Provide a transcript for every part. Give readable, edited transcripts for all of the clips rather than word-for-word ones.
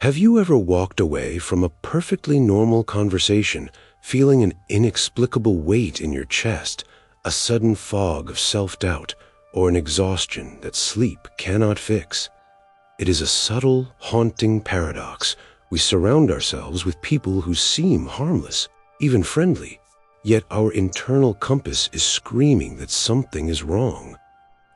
Have you ever walked away from a perfectly normal conversation feeling an inexplicable weight in your chest, a sudden fog of self-doubt, or an exhaustion that sleep cannot fix? It is a subtle, haunting paradox. We surround ourselves with people who seem harmless, even friendly, yet our internal compass is screaming that something is wrong.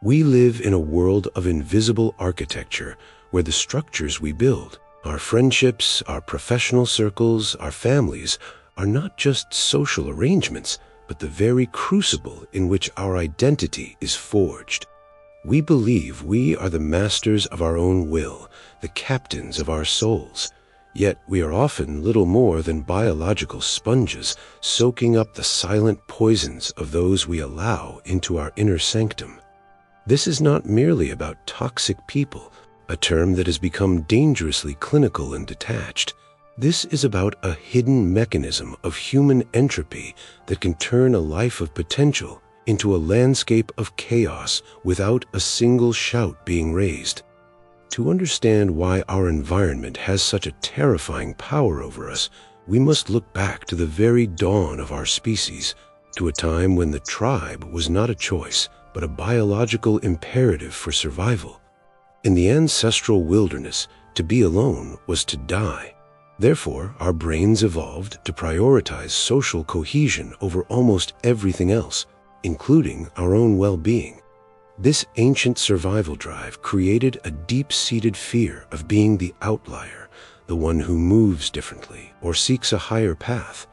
We live in a world of invisible architecture where the structures we build, our friendships, our professional circles, our families, are not just social arrangements, but the very crucible in which our identity is forged. We believe we are the masters of our own will, the captains of our souls. Yet we are often little more than biological sponges, soaking up the silent poisons of those we allow into our inner sanctum. This is not merely about toxic people, a term that has become dangerously clinical and detached. This is about a hidden mechanism of human entropy that can turn a life of potential into a landscape of chaos without a single shout being raised. To understand why our environment has such a terrifying power over us, we must look back to the very dawn of our species, to a time when the tribe was not a choice, but a biological imperative for survival. In the ancestral wilderness, to be alone was to die. Therefore, our brains evolved to prioritize social cohesion over almost everything else, including our own well-being. This ancient survival drive created a deep-seated fear of being the outlier, the one who moves differently or seeks a higher path.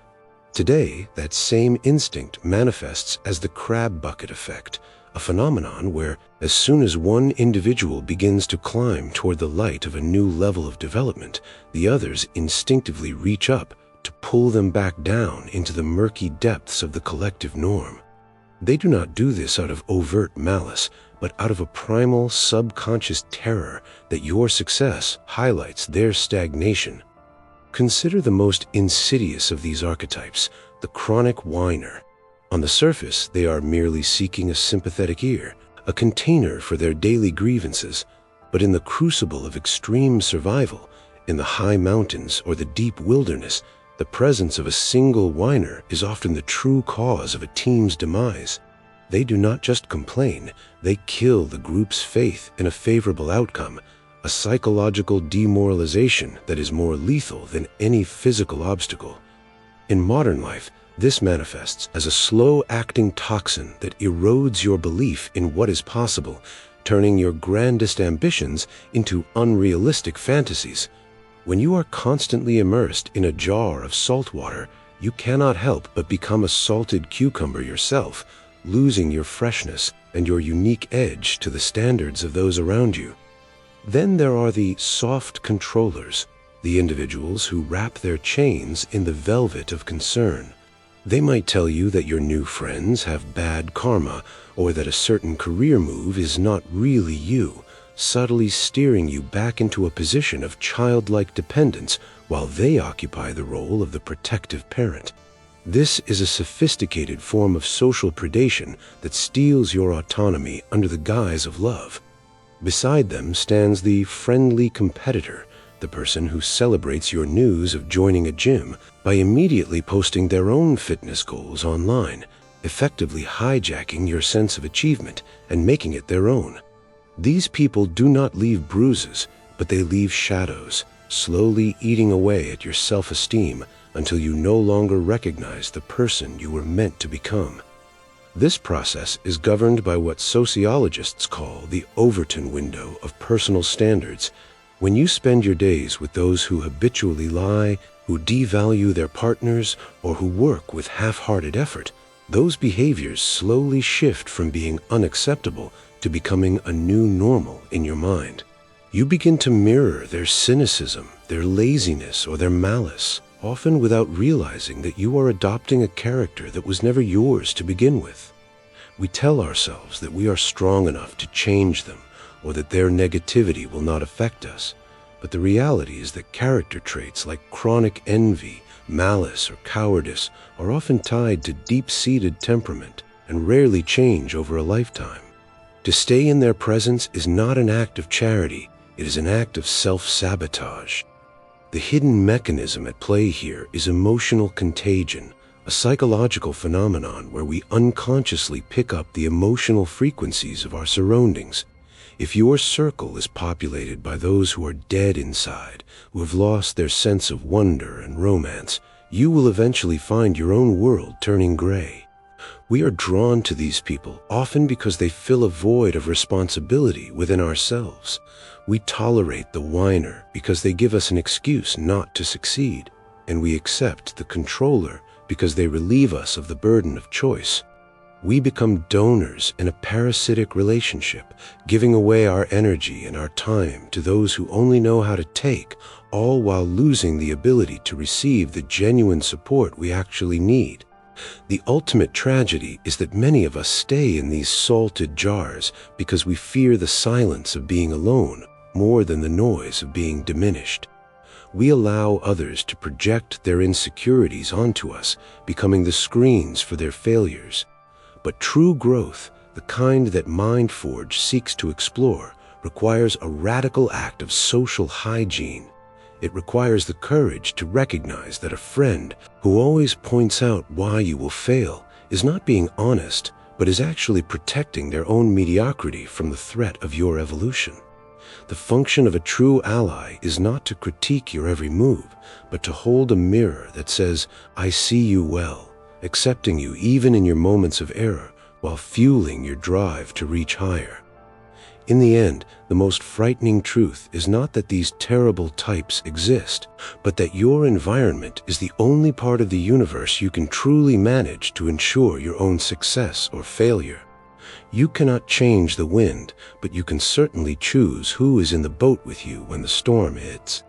Today, that same instinct manifests as the crab bucket effect, a phenomenon where, as soon as one individual begins to climb toward the light of a new level of development, the others instinctively reach up to pull them back down into the murky depths of the collective norm. They do not do this out of overt malice, but out of a primal, subconscious terror that your success highlights their stagnation. Consider the most insidious of these archetypes, the chronic whiner. On the surface, they are merely seeking a sympathetic ear, a container for their daily grievances. But in the crucible of extreme survival, in the high mountains or the deep wilderness, the presence of a single whiner is often the true cause of a team's demise. They do not just complain, they kill the group's faith in a favorable outcome, a psychological demoralization that is more lethal than any physical obstacle. In modern life, this manifests as a slow-acting toxin that erodes your belief in what is possible, turning your grandest ambitions into unrealistic fantasies. When you are constantly immersed in a jar of salt water, you cannot help but become a salted cucumber yourself, losing your freshness and your unique edge to the standards of those around you. Then there are the soft controllers, the individuals who wrap their chains in the velvet of concern. They might tell you that your new friends have bad karma, or that a certain career move is not really you, subtly steering you back into a position of childlike dependence while they occupy the role of the protective parent. This is a sophisticated form of social predation that steals your autonomy under the guise of love. Beside them stands the friendly competitor, the person who celebrates your news of joining a gym by immediately posting their own fitness goals online, effectively hijacking your sense of achievement and making it their own. These people do not leave bruises, but they leave shadows, slowly eating away at your self-esteem until you no longer recognize the person you were meant to become. This process is governed by what sociologists call the Overton window of personal standards. When you spend your days with those who habitually lie, who devalue their partners, or who work with half-hearted effort, those behaviors slowly shift from being unacceptable to becoming a new normal in your mind. You begin to mirror their cynicism, their laziness, or their malice, often without realizing that you are adopting a character that was never yours to begin with. We tell ourselves that we are strong enough to change them, or that their negativity will not affect us. But the reality is that character traits like chronic envy, malice, or cowardice are often tied to deep-seated temperament and rarely change over a lifetime. To stay in their presence is not an act of charity, it is an act of self-sabotage. The hidden mechanism at play here is emotional contagion, a psychological phenomenon where we unconsciously pick up the emotional frequencies of our surroundings. If your circle is populated by those who are dead inside, who have lost their sense of wonder and romance, you will eventually find your own world turning gray. We are drawn to these people, often because they fill a void of responsibility within ourselves. We tolerate the whiner because they give us an excuse not to succeed, and we accept the controller because they relieve us of the burden of choice. We become donors in a parasitic relationship, giving away our energy and our time to those who only know how to take, all while losing the ability to receive the genuine support we actually need. The ultimate tragedy is that many of us stay in these salted jars because we fear the silence of being alone more than the noise of being diminished. We allow others to project their insecurities onto us, becoming the screens for their failures. But true growth, the kind that MindForge seeks to explore, requires a radical act of social hygiene. It requires the courage to recognize that a friend who always points out why you will fail is not being honest, but is actually protecting their own mediocrity from the threat of your evolution. The function of a true ally is not to critique your every move, but to hold a mirror that says, "I see you well," accepting you even in your moments of error, while fueling your drive to reach higher. In the end, the most frightening truth is not that these terrible types exist, but that your environment is the only part of the universe you can truly manage to ensure your own success or failure. You cannot change the wind, but you can certainly choose who is in the boat with you when the storm hits.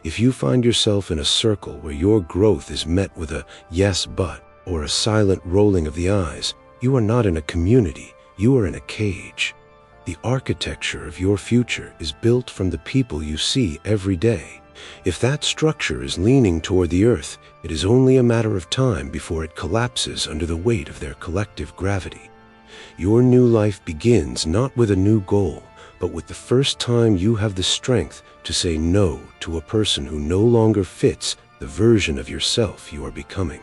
If you find yourself in a circle where your growth is met with a "yes, but" or a silent rolling of the eyes, you are not in a community, you are in a cage. The architecture of your future is built from the people you see every day. If that structure is leaning toward the earth, it is only a matter of time before it collapses under the weight of their collective gravity. Your new life begins not with a new goal, but with the first time you have the strength to say no to a person who no longer fits the version of yourself you are becoming.